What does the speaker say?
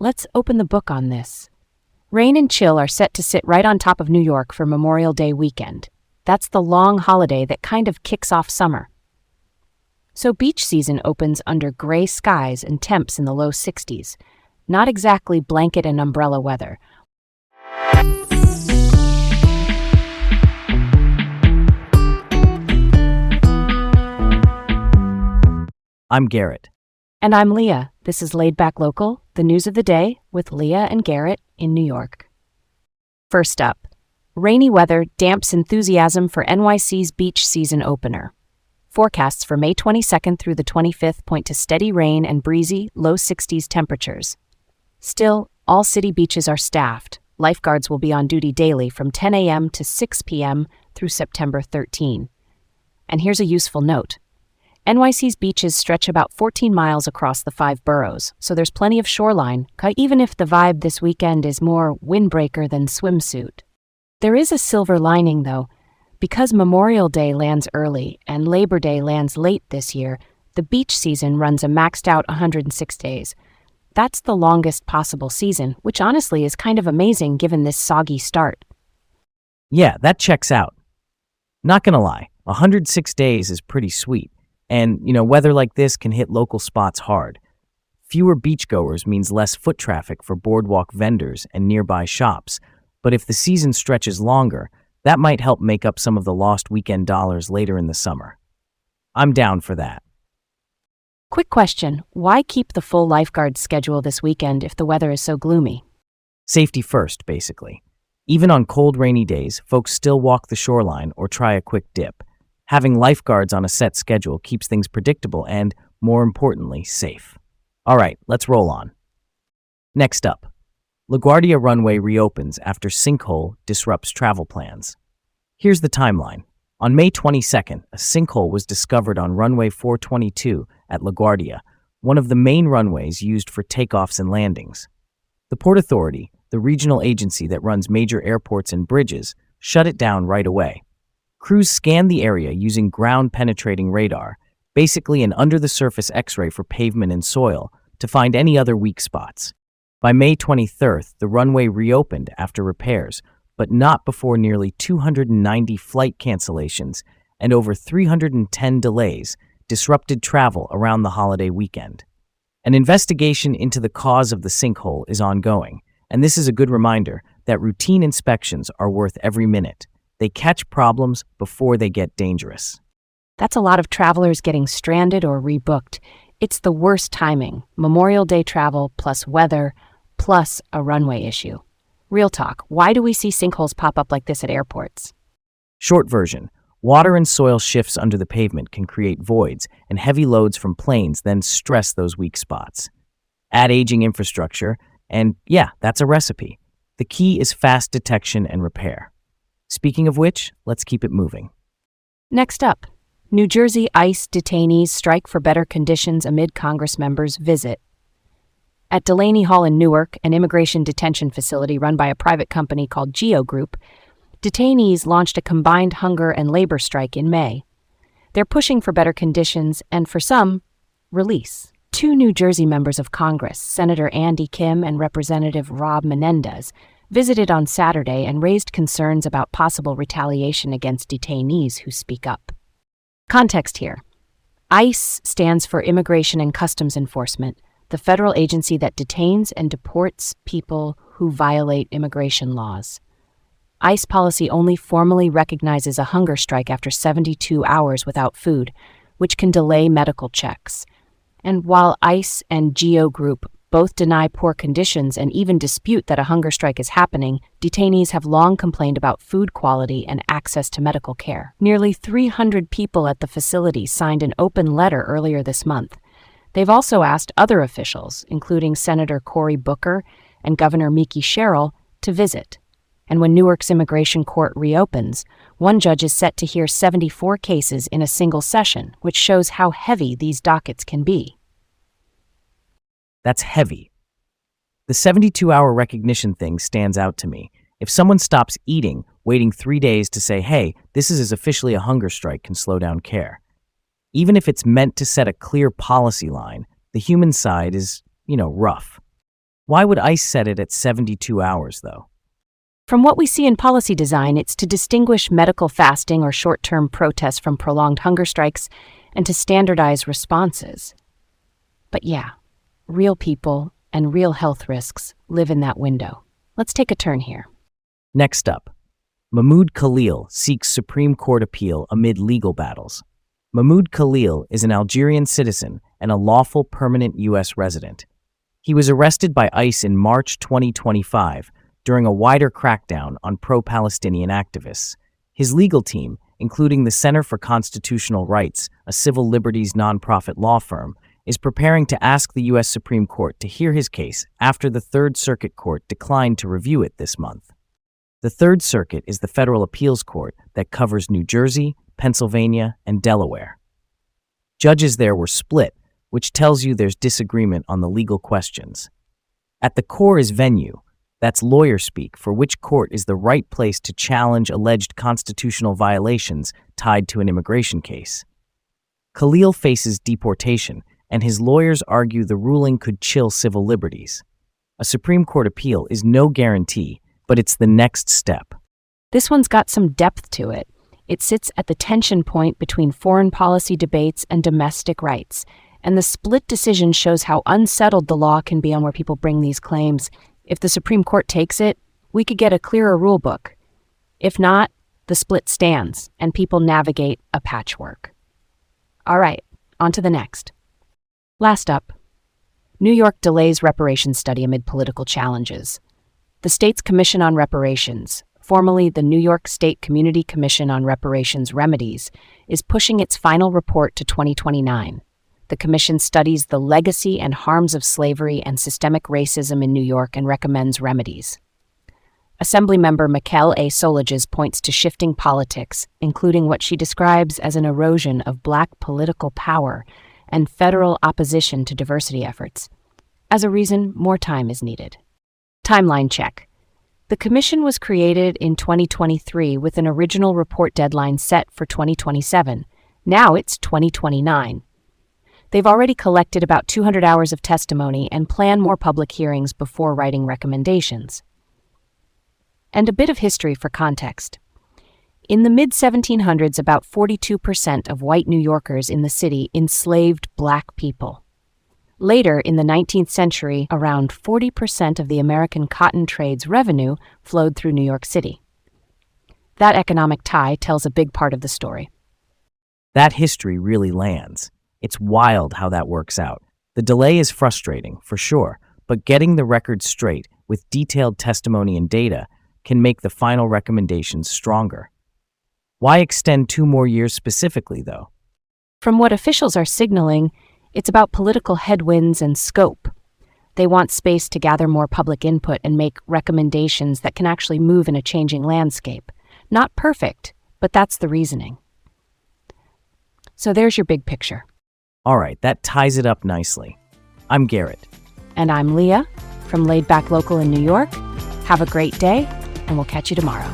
Let's open the book on this. Rain and chill are set to sit right on top of New York for Memorial Day weekend. That's the long holiday that kind of kicks off summer. So beach season opens under gray skies and temps in the low 60s. Not exactly blanket and umbrella weather. I'm Garrett. And I'm Leah. This is Laid Back Local, the news of the day with Leah and Garrett in New York. First up, rainy weather damps enthusiasm for NYC's beach season opener. Forecasts for May 22nd through the 25th point to steady rain and breezy, low 60s temperatures. Still, all city beaches are staffed. Lifeguards will be on duty daily from 10 a.m. to 6 p.m. through September 13. And here's a useful note. NYC's beaches stretch about 14 miles across the 5 boroughs, so there's plenty of shoreline, even if the vibe this weekend is more windbreaker than swimsuit. There is a silver lining, though. Because Memorial Day lands early and Labor Day lands late this year, the beach season runs a maxed out 106 days. That's the longest possible season, which honestly is kind of amazing given this soggy start. Yeah, that checks out. Not gonna lie, 106 days is pretty sweet. And, weather like this can hit local spots hard. Fewer beachgoers means less foot traffic for boardwalk vendors and nearby shops. But if the season stretches longer, that might help make up some of the lost weekend dollars later in the summer. I'm down for that. Quick question, why keep the full lifeguard schedule this weekend if the weather is so gloomy? Safety first, basically. Even on cold, rainy days, folks still walk the shoreline or try a quick dip. Having lifeguards on a set schedule keeps things predictable and, more importantly, safe. All right, let's roll on. Next up, LaGuardia runway reopens after sinkhole disrupts travel plans. Here's the timeline. On May 22nd, a sinkhole was discovered on runway 422 at LaGuardia, one of the main runways used for takeoffs and landings. The Port Authority, the regional agency that runs major airports and bridges, shut it down right away. Crews scanned the area using ground-penetrating radar, basically an under-the-surface X-ray for pavement and soil, to find any other weak spots. By May 23rd, the runway reopened after repairs, but not before nearly 290 flight cancellations and over 310 delays disrupted travel around the holiday weekend. An investigation into the cause of the sinkhole is ongoing, and this is a good reminder that routine inspections are worth every minute. They catch problems before they get dangerous. That's a lot of travelers getting stranded or rebooked. It's the worst timing. Memorial Day travel plus weather plus a runway issue. Real talk, why do we see sinkholes pop up like this at airports? Short version, water and soil shifts under the pavement can create voids, and heavy loads from planes then stress those weak spots. Add aging infrastructure, and yeah, that's a recipe. The key is fast detection and repair. Speaking of which, let's keep it moving. Next up, New Jersey ICE detainees strike for better conditions amid Congress members' visit. At Delaney Hall in Newark, an immigration detention facility run by a private company called Geo Group, detainees launched a combined hunger and labor strike in May. They're pushing for better conditions and, for some, release. 2 New Jersey members of Congress, Senator Andy Kim and Representative Rob Menendez, visited on Saturday and raised concerns about possible retaliation against detainees who speak up. Context here. ICE stands for Immigration and Customs Enforcement, the federal agency that detains and deports people who violate immigration laws. ICE policy only formally recognizes a hunger strike after 72 hours without food, which can delay medical checks. And while ICE and Geo Group both deny poor conditions and even dispute that a hunger strike is happening, detainees have long complained about food quality and access to medical care. Nearly 300 people at the facility signed an open letter earlier this month. They've also asked other officials, including Senator Cory Booker and Governor Mickey Sherrill, to visit. And when Newark's immigration court reopens, one judge is set to hear 74 cases in a single session, which shows how heavy these dockets can be. That's heavy. The 72-hour recognition thing stands out to me. If someone stops eating, waiting 3 days to say, hey, this is officially a hunger strike can slow down care. Even if it's meant to set a clear policy line, the human side is, rough. Why would ICE set it at 72 hours, though? From what we see in policy design, it's to distinguish medical fasting or short-term protests from prolonged hunger strikes and to standardize responses. But yeah, real people and real health risks live in that window. Let's take a turn here. Next up, Mahmoud Khalil seeks Supreme Court appeal amid legal battles. Mahmoud Khalil is an Algerian citizen and a lawful permanent U.S. resident. He was arrested by ICE in March 2025 during a wider crackdown on pro-Palestinian activists. His legal team, including the Center for Constitutional Rights, a civil liberties nonprofit law firm, is preparing to ask the U.S. Supreme Court to hear his case after the Third Circuit Court declined to review it this month. The Third Circuit is the federal appeals court that covers New Jersey, Pennsylvania, and Delaware. Judges there were split, which tells you there's disagreement on the legal questions. At the core is venue. That's lawyer speak for which court is the right place to challenge alleged constitutional violations tied to an immigration case. Khalil faces deportation, and his lawyers argue the ruling could chill civil liberties. A Supreme Court appeal is no guarantee, but it's the next step. This one's got some depth to it. It sits at the tension point between foreign policy debates and domestic rights, and the split decision shows how unsettled the law can be on where people bring these claims. If the Supreme Court takes it, we could get a clearer rule book. If not, the split stands, and people navigate a patchwork. All right, on to the next. Last up, New York delays reparations study amid political challenges. The state's Commission on Reparations, formerly the New York State Community Commission on Reparations Remedies, is pushing its final report to 2029. The commission studies the legacy and harms of slavery and systemic racism in New York and recommends remedies. Assemblymember Mikkel A. Soliges points to shifting politics, including what she describes as an erosion of Black political power and federal opposition to diversity efforts. As a reason, more time is needed. Timeline check. The commission was created in 2023 with an original report deadline set for 2027. Now it's 2029. They've already collected about 200 hours of testimony and plan more public hearings before writing recommendations. And a bit of history for context. In the mid-1700s, about 42% of white New Yorkers in the city enslaved Black people. Later, in the 19th century, around 40% of the American cotton trade's revenue flowed through New York City. That economic tie tells a big part of the story. That history really lands. It's wild how that works out. The delay is frustrating, for sure, but getting the record straight with detailed testimony and data can make the final recommendations stronger. Why extend 2 more years specifically, though? From what officials are signaling, it's about political headwinds and scope. They want space to gather more public input and make recommendations that can actually move in a changing landscape. Not perfect, but that's the reasoning. So there's your big picture. All right, that ties it up nicely. I'm Garrett. And I'm Leah from Laid Back Local in New York. Have a great day, and we'll catch you tomorrow.